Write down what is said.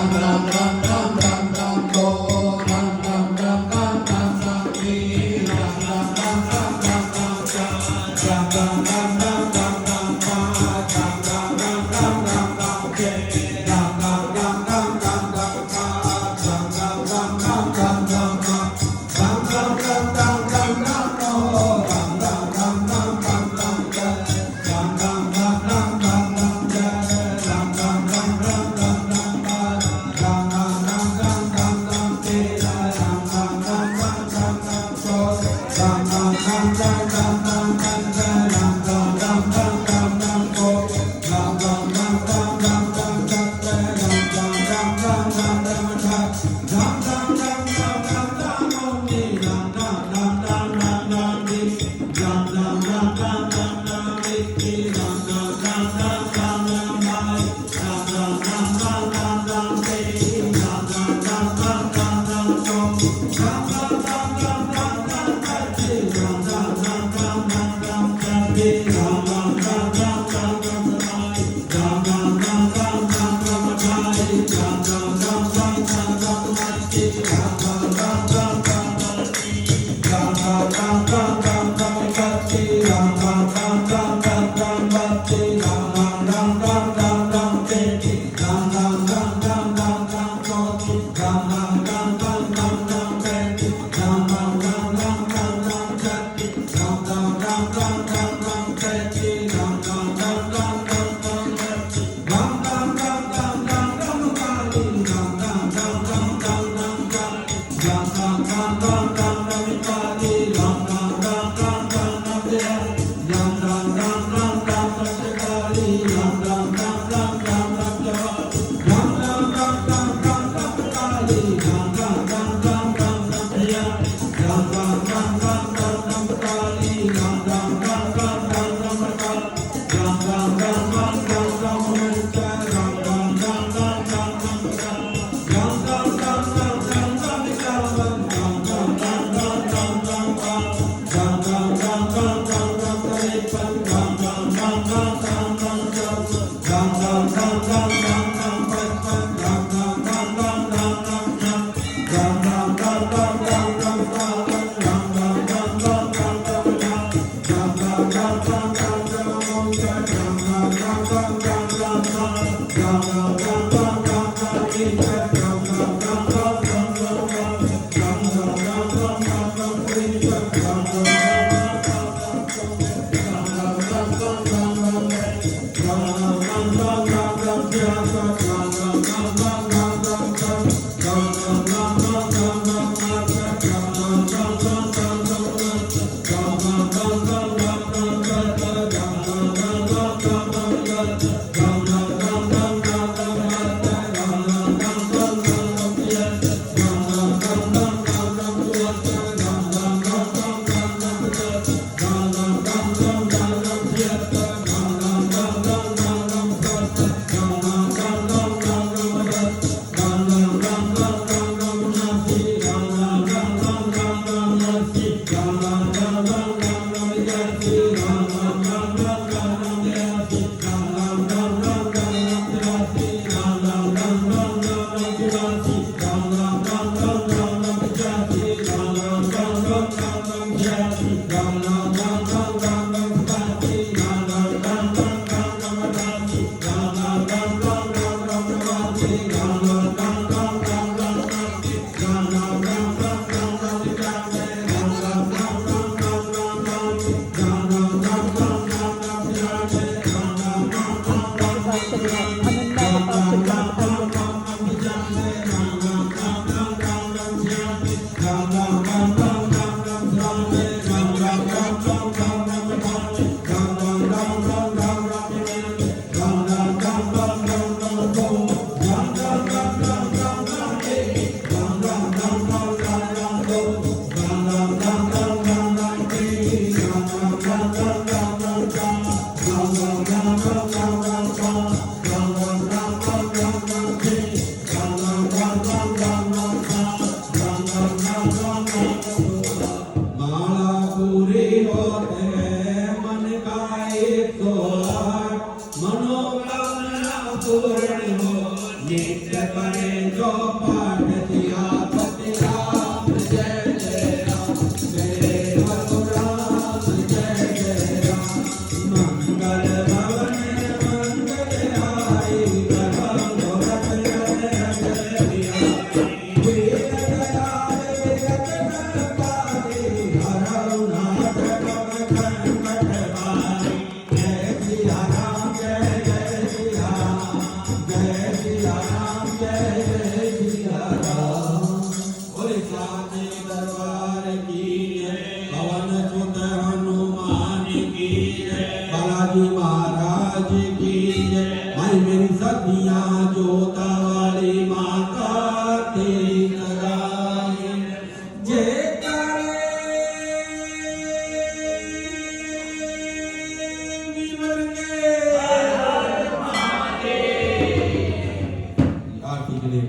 Ram जो पाठ दिया पति राम जय जय राम मेरे रघुराम जय जय राम मंगल भवन मंगल आए करम रत रत बिहारी वेद गदार विरत पारे हरौ नाथ कम खंड भारी जय सिया राम जय जय सिया राम जय सिया राम जय जय सिया राम बोले साचे दरबार की जय पवन सुत हनुमान की जय बालाजी महाराज की जय भाई मेरी सखियां जोता वाली माता तेरी लगाए जय करे विवर के आरती के लिए